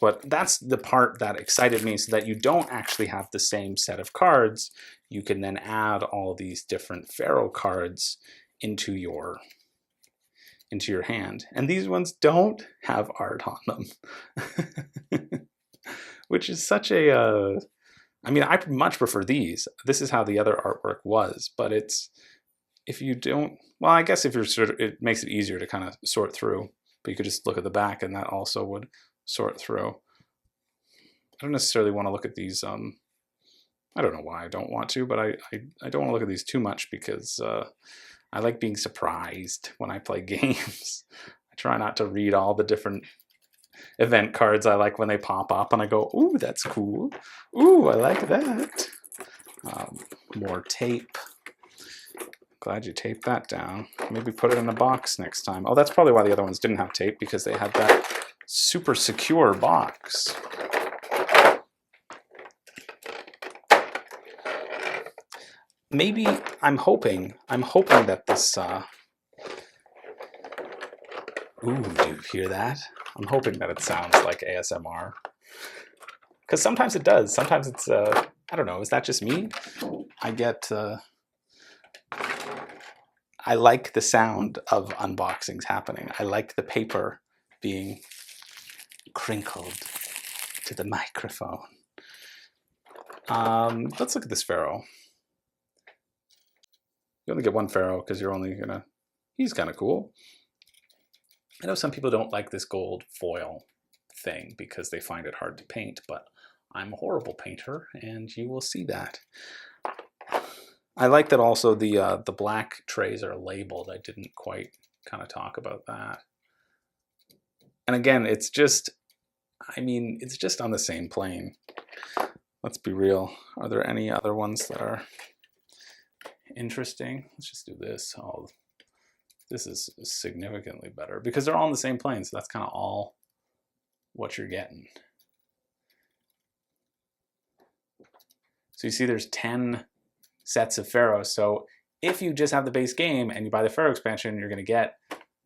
the part that excited me, so that you don't actually have the same set of cards. You can then add all these different Pharaoh cards into your hand. And these ones don't have art on them. Which is such a, I mean, I much prefer these. This is how the other artwork was, but if you don't, well, I guess if you're it makes it easier to kind of sort through, but you could just look at the back and that also would sort through. I don't necessarily want to look at these, I don't know why I don't want to, but I don't want to look at these too much because I like being surprised when I play games. I try not to read all the different event cards I like when they pop up and I go, ooh, that's cool. Ooh, I like that. More tape. Glad you taped that down. Maybe put it in a box next time. Oh, that's probably why the other ones didn't have tape, because they had that super secure box. Maybe I'm hoping that this ooh, do you hear that? I'm hoping that it sounds like ASMR. Because sometimes it does. Sometimes it's I don't know, is that just me? I like the sound of unboxings happening. I like the paper being crinkled to the microphone. Let's look at this Pharaoh. You only get one Pharaoh because you're only gonna, he's kind of cool. I know some people don't like this gold foil thing because they find it hard to paint, but I'm a horrible painter and you will see that. I like that also the black trays are labeled. I didn't quite kind of talk about that. And again, it's just, I mean, it's just on the same plane. Let's be real. Are there any other ones that are interesting? Let's just do this. Oh, this is significantly better because they're all on the same plane. So that's kind of all what you're getting. So you see there's 10 sets of pharaohs. So if you just have the base game and you buy the Pharaoh expansion, you're going to get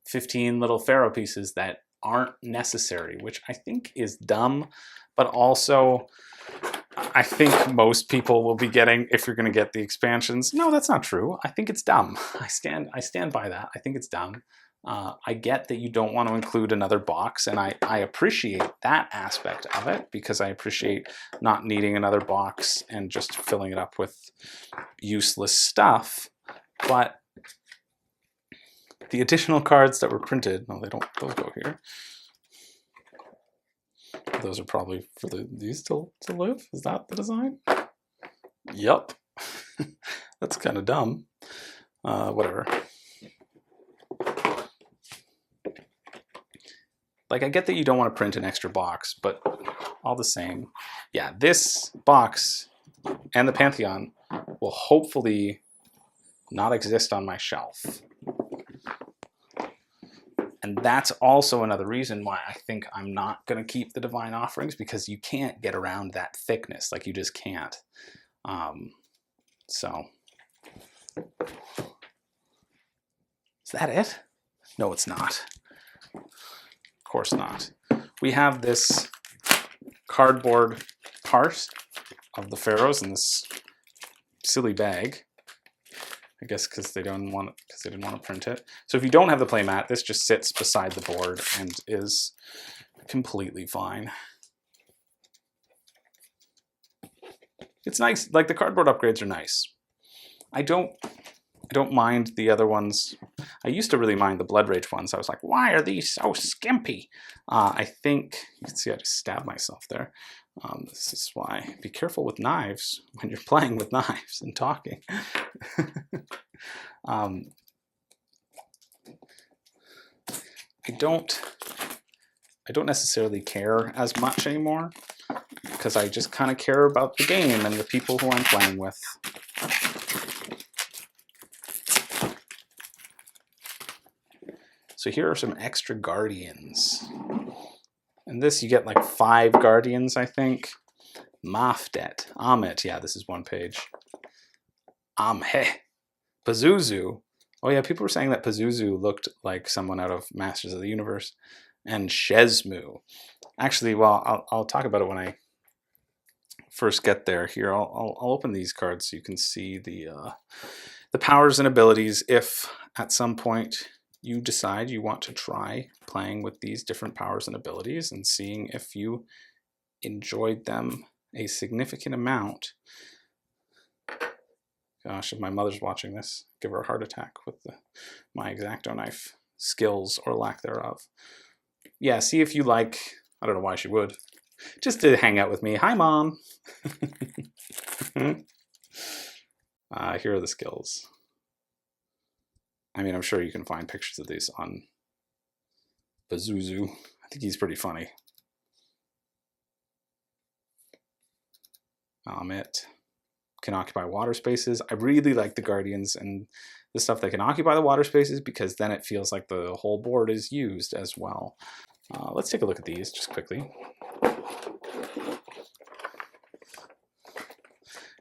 15 little pharaoh pieces that aren't necessary, which I think is dumb, but also I think most people will be getting, if you're going to get the expansions. No, that's not true. I think it's dumb. I stand by that. I think it's dumb. I get that you don't want to include another box, and I appreciate that aspect of it because I appreciate not needing another box and just filling it up with useless stuff. But the additional cards that were printed, no, they don't, those go here. Those are probably for these to live. Is that the design? Yep. That's kind of dumb. Whatever. Like, I get that you don't want to print an extra box, but all the same, yeah, this box and the Pantheon will hopefully not exist on my shelf. And that's also another reason why I think I'm not going to keep the Divine Offerings, because you can't get around that thickness. Like, you just can't. So, is that it? No, it's not. Of course not. We have this cardboard part of the pharaohs in this silly bag. I guess because they didn't want to print it. So if you don't have the playmat, this just sits beside the board and is completely fine. It's nice, like the cardboard upgrades are nice. I don't mind the other ones. I used to really mind the Blood Rage ones. I was like, why are these so skimpy? I think, you can see I just stabbed myself there. This is why. Be careful with knives when you're playing with knives and talking. I don't necessarily care as much anymore because I just kind of care about the game and the people who I'm playing with. So here are some extra guardians. And this, you get like 5 guardians, I think. Mafdet, Amit, yeah, this is one page. Amhe, Pazuzu. Oh yeah, people were saying that Pazuzu looked like someone out of Masters of the Universe. And Shezmu. Actually, well, I'll talk about it when I first get there. Here, I'll open these cards so you can see the powers and abilities. If at some point you decide you want to try playing with these different powers and abilities and seeing if you enjoyed them a significant amount. Gosh, if my mother's watching this, give her a heart attack with my X-Acto knife skills or lack thereof. Yeah, see if you like, I don't know why she would, just to hang out with me. Hi, Mom. Here are the skills. I mean, I'm sure you can find pictures of these on Pazuzu. I think he's pretty funny. It can occupy water spaces. I really like the Guardians and the stuff that can occupy the water spaces because then it feels like the whole board is used as well. Let's take a look at these just quickly.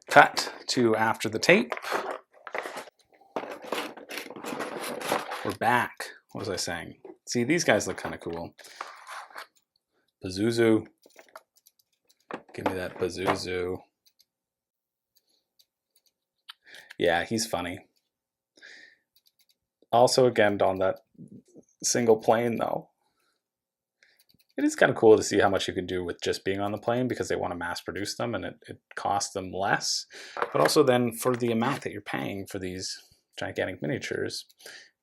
Cut to after the tape. We're back. What was I saying? See, these guys look kind of cool. Pazuzu. Give me that Pazuzu. Yeah, he's funny. Also, again, on that single plane, though. It is kind of cool to see how much you can do with just being on the plane because they want to mass produce them and it costs them less. But also then for the amount that you're paying for these gigantic miniatures,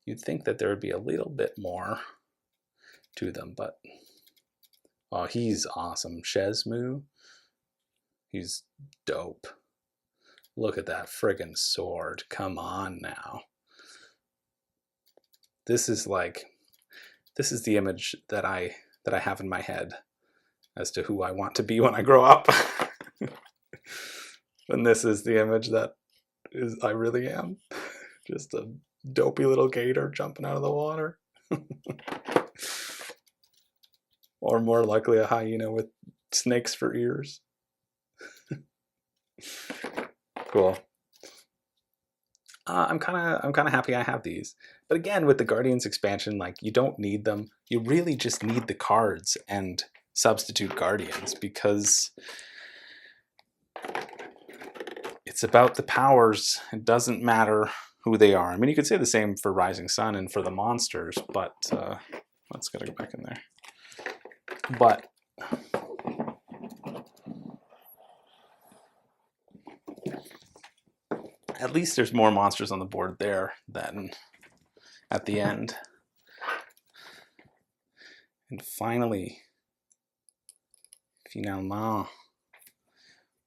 you'd think that there would be a little bit more to them. But, oh, he's awesome. Shezmu, he's dope. Look at that friggin' sword. Come on now. This is the image that I have in my head as to who I want to be when I grow up. And this is the image that I really am. Just a dopey little gator jumping out of the water. Or more likely a hyena with snakes for ears. Cool. I'm kind of happy I have these. But again, with the Guardians expansion, like, you don't need them. You really just need the cards and substitute Guardians because it's about the powers. It doesn't matter who they are. I mean, you could say the same for Rising Sun and for the monsters, but let's gotta go back in there. But at least there's more monsters on the board there than at the end. And finally, finalement,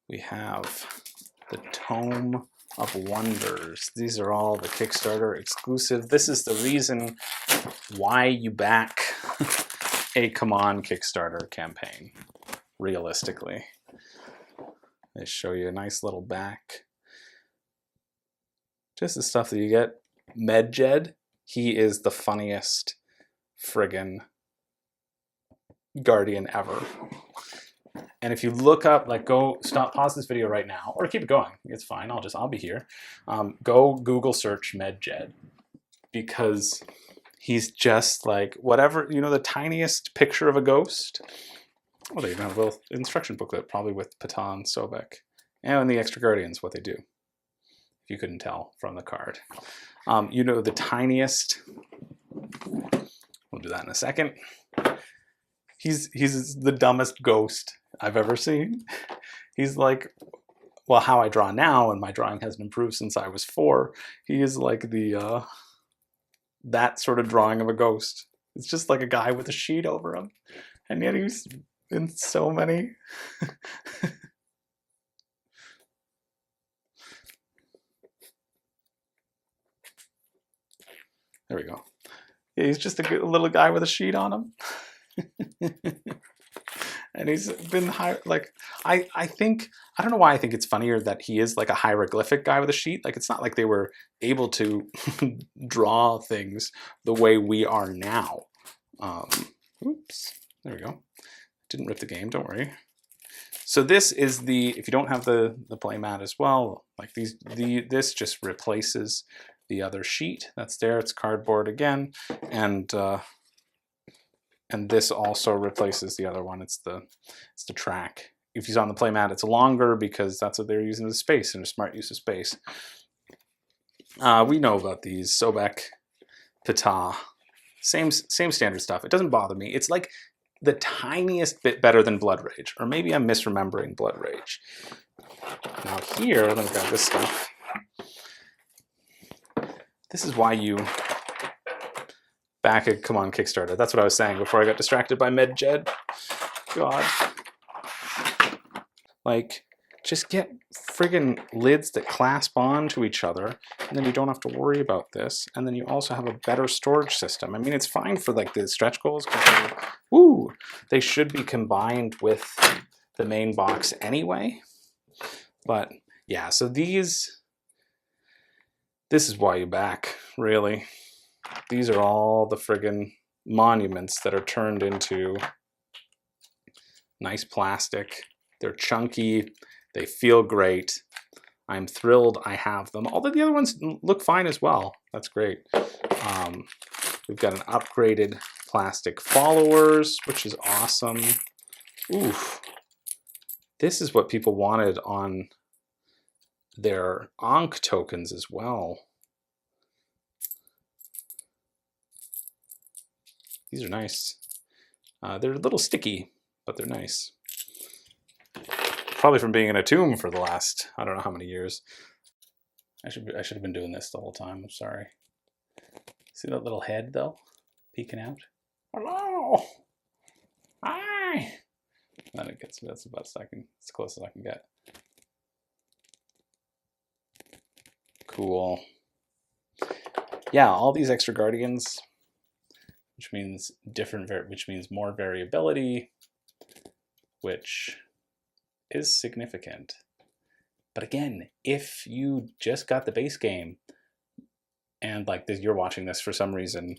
we have the Tome of Wonders. These are all the Kickstarter exclusive. This is the reason why you back a Come On Kickstarter campaign, realistically. They show you a nice little back. Just the stuff that you get. Medjed, he is the funniest friggin' Guardian ever. And if you look up, like, pause this video right now, or keep it going. It's fine. I'll be here. Go Google search Medjed because he's just like whatever, the tiniest picture of a ghost. Well, they even have a little instruction booklet, probably with Patan, Sobek, and the extra Guardians, what they do. If you couldn't tell from the card. The tiniest, we'll do that in a second. He's the dumbest ghost I've ever seen. He's like, well, how I draw now, and my drawing hasn't improved since I was 4. He is like the that sort of drawing of a ghost. It's just like a guy with a sheet over him, and yet he's in so many. There we go. Yeah, he's just a little guy with a sheet on him. And he's been like, I think, I don't know why I think it's funnier that he is like a hieroglyphic guy with a sheet. Like, it's not like they were able to draw things the way we are now. Oops, there we go. Didn't rip the game, don't worry. So this is if you don't have the playmat as well, like this just replaces the other sheet that's there. It's cardboard again, and this also replaces the other one. It's the track. If you on the playmat, it's longer because that's what they're using as space, and a smart use of space. We know about these Sobek, Ptah, same standard stuff. It doesn't bother me. It's like the tiniest bit better than Blood Rage, or maybe I'm misremembering Blood Rage. Now here, let me grab this stuff. This is why you back a come on Kickstarter. That's what I was saying before I got distracted by MedJed. God. Like, just get friggin' lids that clasp onto each other, and then you don't have to worry about this. And then you also have a better storage system. I mean, it's fine for like the stretch goals. Woo! They should be combined with the main box anyway. But yeah, so this is why you back, really. These are all the friggin' monuments that are turned into nice plastic. They're chunky. They feel great. I'm thrilled I have them. Although the other ones look fine as well. That's great. We've got an upgraded plastic followers, which is awesome. Oof. This is what people wanted on their Ankh tokens as well. These are nice. They're a little sticky, but they're nice. Probably from being in a tomb for the last, I don't know how many years. I should have been doing this the whole time. I'm sorry. See that little head though, peeking out. Hello. Hi. Then it gets, that's about as close as I can get. Cool. Yeah, all these extra guardians, which means which means more variability, which is significant. But again, if you just got the base game and like this, you're watching this for some reason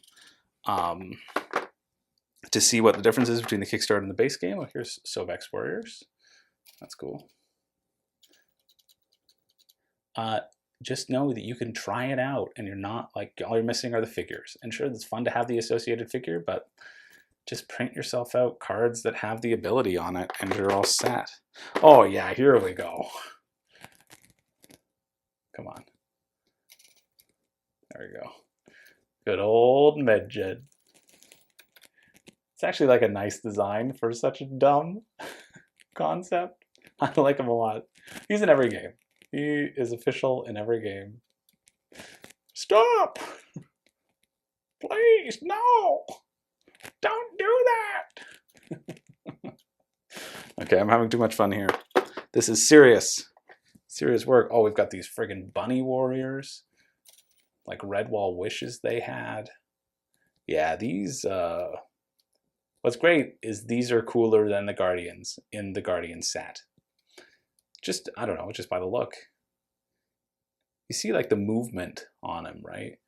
to see what the difference is between the Kickstarter and the base game. Oh, here's Sobek's Warriors. That's cool. Just know that you can try it out and you're not like, all you're missing are the figures. And sure, it's fun to have the associated figure, but just print yourself out cards that have the ability on it and you're all set. Oh yeah, here we go. Come on. There we go. Good old MedJed. It's actually like a nice design for such a dumb concept. I like him a lot. He's in every game. He is official in every game. Stop! Please, no! Don't do that! Okay, I'm having too much fun here. This is serious. Serious work. Oh, we've got these friggin' bunny warriors. Like Redwall wishes they had. Yeah, these, what's great is these are cooler than the Guardians in the Guardian set. Just, I don't know, just by the look. You see like the movement on him, right?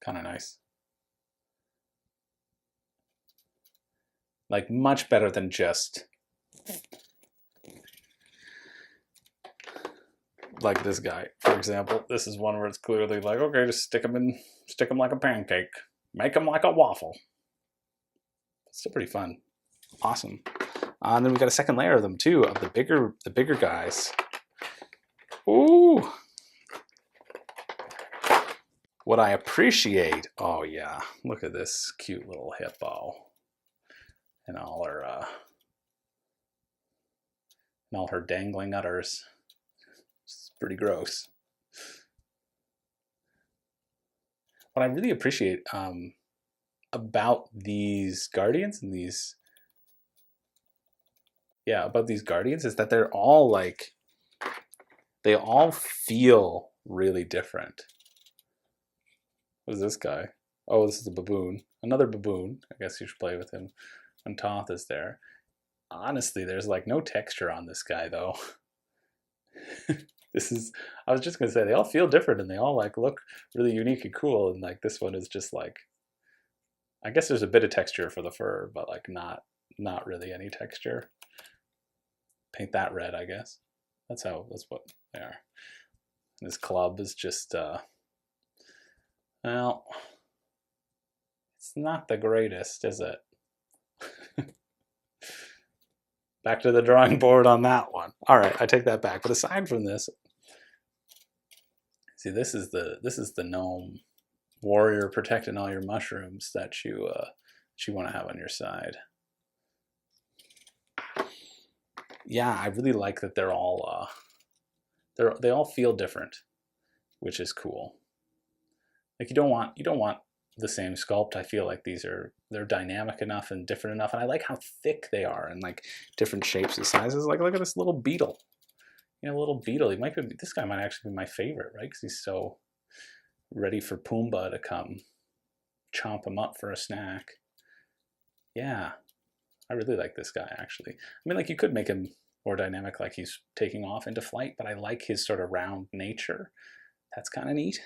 Kind of nice. Like much better than just like this guy, for example. This is one where it's clearly like, okay, just stick him like a pancake. Make him like a waffle. It's still pretty fun. Awesome. And then we got a second layer of them too, of the bigger guys. Ooh. what I appreciate, oh yeah, look at this cute little hippo and all her dangling udders. It's pretty gross. What I really appreciate about these guardians and these, about these guardians is that they're all like, they all feel really different. What is this guy? Oh, this is a baboon. Another baboon. I guess you should play with him when Toth is there. Honestly, there's like no texture on this guy though. I was just gonna say, they all feel different and they all like look really unique and cool, and like this one is just like, I guess there's a bit of texture for the fur, but like not really any texture. Paint that red, I guess. That's what they are. And his club is just well, it's not the greatest, is it? Back to the drawing board on that one. All right, I take that back. But aside from this, see, this is the gnome warrior protecting all your mushrooms that you want to have on your side. Yeah, I really like that they're all they all feel different, which is cool. Like you don't want the same sculpt. I feel like they're dynamic enough and different enough, and I like how thick they are and like different shapes and sizes. Like look at this little beetle. You know, a little beetle. This guy might actually be my favorite, right? Because he's so ready for Pumbaa to come chomp him up for a snack. Yeah, I really like this guy actually. I mean, like you could make him more dynamic, like he's taking off into flight, but I like his sort of round nature. That's kind of neat.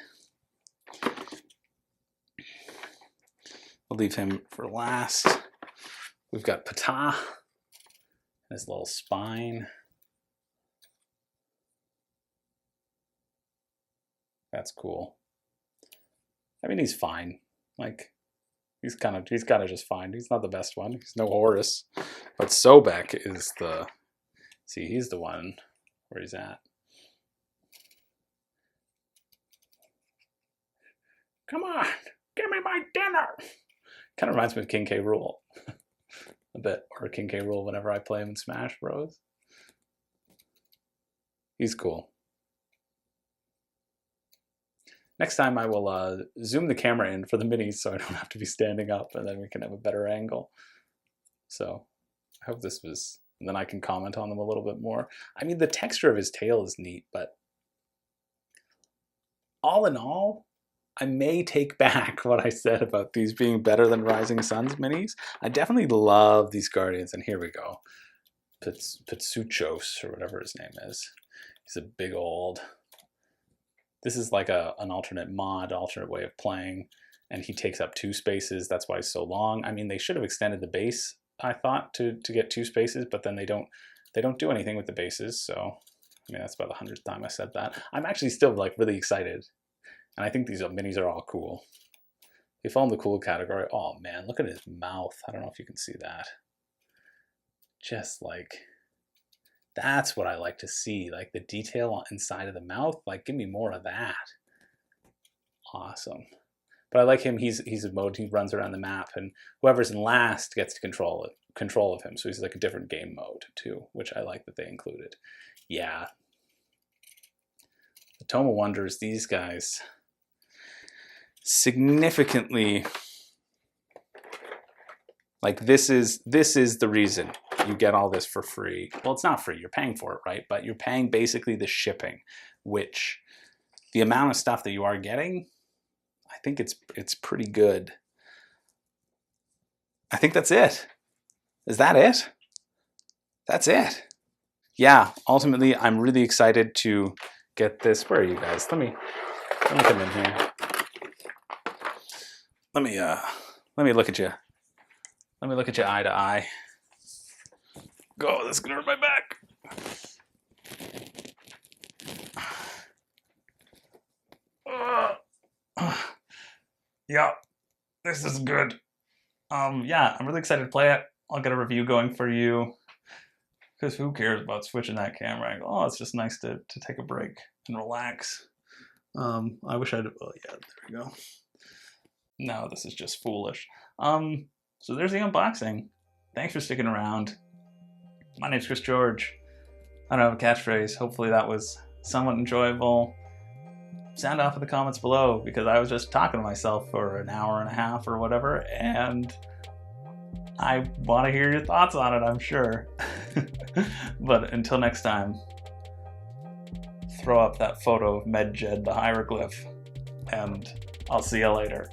We'll leave him for last. We've got Ptah, his little spine. That's cool. I mean, he's fine. Like, he's kind of just fine. He's not the best one. He's no Horus. But Sobek is he's the one where he's at. Come on, give me my dinner. Kind of reminds me of King K. Rool a bit, or King K. Rool whenever I play him in Smash Bros. He's cool. Next time I will zoom the camera in for the minis so I don't have to be standing up, and then we can have a better angle. So I hope this was, and then I can comment on them a little bit more. I mean, the texture of his tail is neat, but all in all, I may take back what I said about these being better than Rising Suns minis. I definitely love these Guardians, and here we go. Pitsuchos, or whatever his name is. He's a big old... This is like an alternate mod, alternate way of playing, and he takes up 2 spaces. That's why he's so long. I mean, they should have extended the base, I thought, to get 2 spaces, but then they don't do anything with the bases, so... I mean, that's about the 100th time I said that. I'm actually still like really excited. And I think these minis are all cool. They fall in the cool category. Oh man, look at his mouth. I don't know if you can see that. Just like, that's what I like to see. Like the detail inside of the mouth. Like, give me more of that. Awesome. But I like him. He's a mode. He runs around the map, and whoever's in last gets control of him. So he's like a different game mode too, which I like that they included. Yeah. The Tome of Wonders, these guys... significantly, like this is the reason you get all this for free. Well, it's not free, you're paying for it, right? But you're paying basically the shipping, which the amount of stuff that you are getting, I think it's pretty good. I think that's it. Is that it? That's it. Yeah, ultimately I'm really excited to get this. Where are you guys? Let me come in here. Let me look at you. Let me look at you eye to eye. Go, this is gonna hurt my back. Yeah, this is good. Yeah, I'm really excited to play it. I'll get a review going for you. Because who cares about switching that camera angle? Oh, it's just nice to take a break and relax. I wish I'd, oh yeah, there we go. No, this is just foolish. So there's the unboxing. Thanks for sticking around. My name's Chris George. I don't have a catchphrase. Hopefully that was somewhat enjoyable. Sound off in the comments below, because I was just talking to myself for an hour and a half or whatever, and I want to hear your thoughts on it, I'm sure. But until next time, throw up that photo of Medjed the hieroglyph, and I'll see you later.